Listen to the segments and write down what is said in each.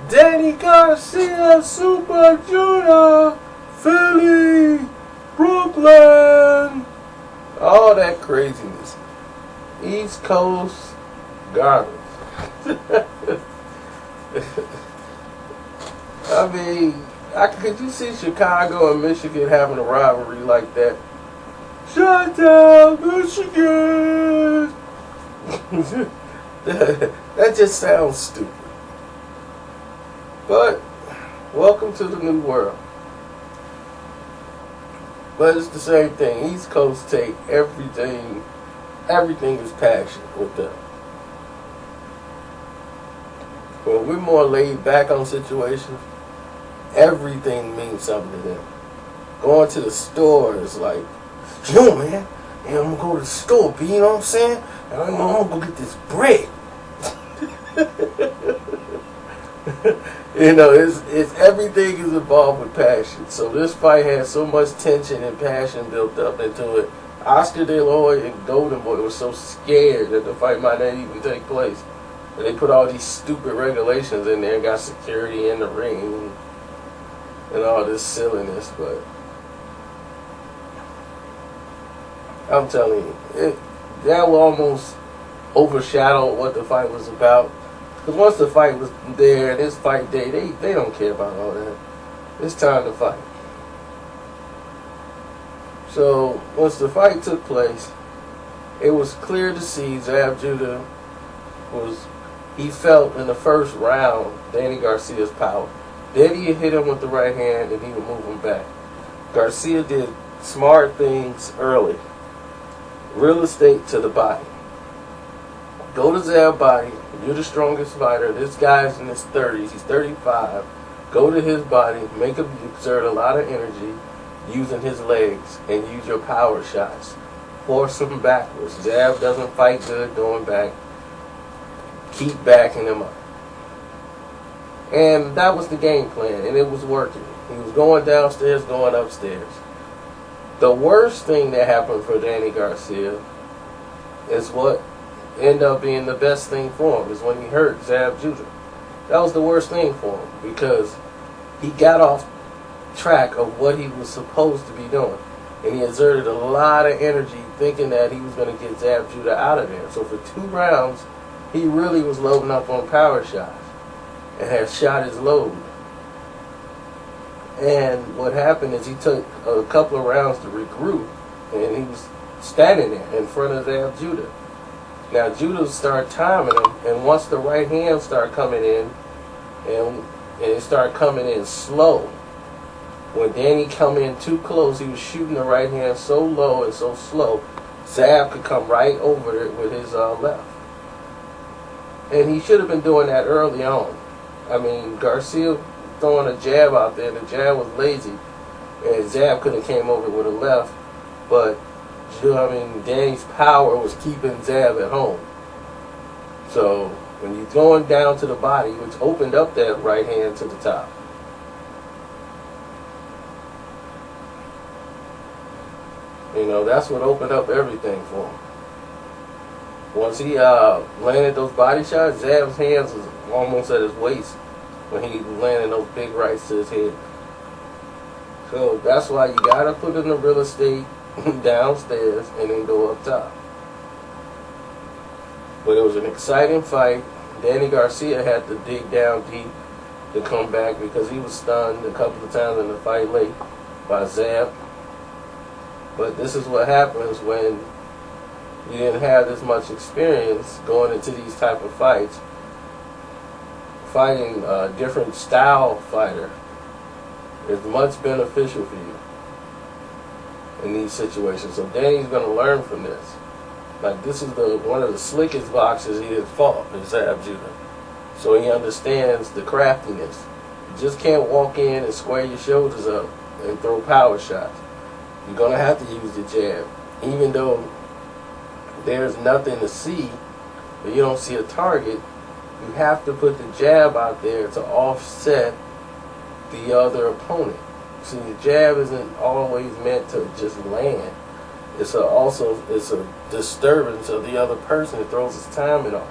Danny Garcia, Super Judah, Philly, Brooklyn, all that craziness. East Coast garbage. I mean, could you see Chicago and Michigan having a rivalry like that? Shut down, Michigan! That just sounds stupid. But, welcome to the new world. But it's the same thing. East Coast take everything is passion with them. When we're more laid back on situations, everything means something to them. Going to the store is like, yo man, I'm gonna go to the store, B, you know what I'm saying? And I'm gonna go get this bread. You know, it's everything is involved with passion. So this fight has so much tension and passion built up into it. Oscar De La Hoya and Golden Boy were so scared that the fight might not even take place. And they put all these stupid regulations in there and got security in the ring and all this silliness. But I'm telling you, that will almost overshadow what the fight was about. Because once the fight was there, this fight day, they don't care about all that. It's time to fight. So, once the fight took place, it was clear to see Zab Judah he felt in the first round Danny Garcia's power. Danny would hit him with the right hand and he would move him back. Garcia did smart things early. Real estate to the body. Go to Zab's body. You're the strongest fighter. This guy's in his 30s. He's 35. Go to his body. Make him exert a lot of energy using his legs and use your power shots. Force him backwards. Zab doesn't fight good going back. Keep backing him up. And that was the game plan, and it was working. He was going downstairs, going upstairs. The worst thing that happened for Danny Garcia is what ended up being the best thing for him, is when he hurt Zab Judah. That was the worst thing for him, because he got off track of what he was supposed to be doing. And he exerted a lot of energy thinking that he was going to get Zab Judah out of there. So for 2 rounds, he really was loading up on power shots and had shot his load. And what happened is he took a couple of rounds to regroup, and he was standing there in front of Zab Judah. Now Judah started timing him, and once the right hand started coming in, and it started coming in slow. When Danny come in too close, he was shooting the right hand so low and so slow, Zab could come right over it with his left. And he should have been doing that early on. I mean, Garcia throwing a jab out there, the jab was lazy, and Zab could have came over with a left, but Danny's power was keeping Zab at home. So when you're going down to the body, which opened up that right hand to the top, that's what opened up everything for him. Once he landed those body shots, Zab's hands was almost at his waist when he landed those big rights to his head. So that's why you gotta put in the real estate downstairs and then go up top. But it was an exciting fight. Danny Garcia had to dig down deep to come back because he was stunned a couple of times in the fight late by Zab. But this is what happens when you didn't have this much experience going into these type of fights. Fighting a different style fighter is much beneficial for you in these situations. So Danny's going to learn from this. Like, this is one of the slickest boxers he has fought, is Zab Judah. So he understands the craftiness. You just can't walk in and square your shoulders up and throw power shots. You're going to have to use the jab. Even though there's nothing to see, or you don't see a target, you have to put the jab out there to offset the other opponent. See, the jab isn't always meant to just land. It's a disturbance of the other person that throws his timing off.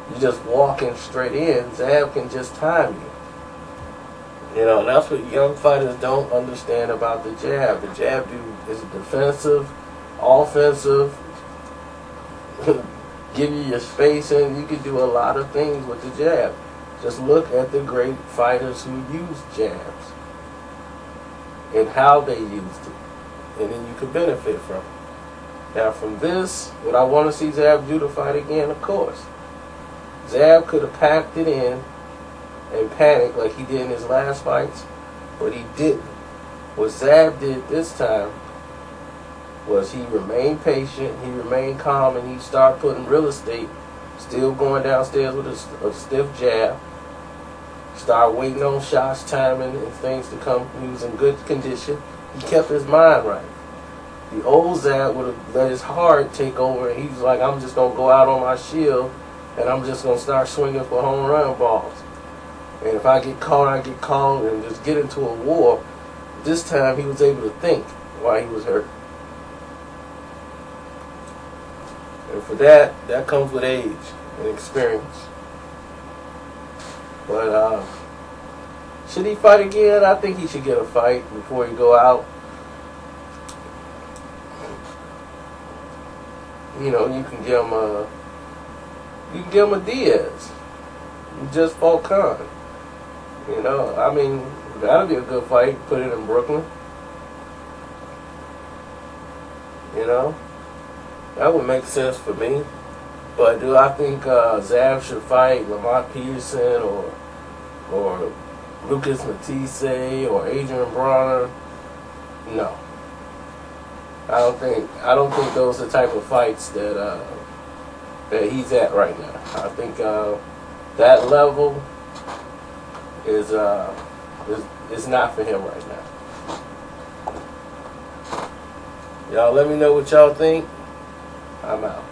you just walking straight in. Zab can just time you. You know, and that's what young fighters don't understand about the jab. The jab is defensive, offensive, give you your space, and you can do a lot of things with the jab. Just look at the great fighters who use jabs and how they used it, and then you can benefit from it. Now from this, would I want to see Zab Judah fight again? Of course. Zab could have packed it in and panicked like he did in his last fights, but he didn't. What Zab did this time was he remained patient, he remained calm, and he started putting real estate, still going downstairs with a stiff jab, started waiting on shots, timing, and things to come. He was in good condition. He kept his mind right. The old Zab would have let his heart take over, and he was like, I'm just going to go out on my shield, and I'm just going to start swinging for home run balls. And if I get caught, I get caught, and just get into a war. This time he was able to think while he was hurt. And for that comes with age and experience. But should he fight again? I think he should get a fight before he go out. You know, you can give him a Diaz. You just fought Khan. You know, I mean, that'll be a good fight. Put it in Brooklyn. You know, that would make sense for me. But do I think Zab should fight Lamont Peterson or Lucas Matisse or Adrian Bronner? No. I don't think those are the type of fights that he's at right now. I think that level is not for him right now. Y'all let me know what y'all think. I'm out.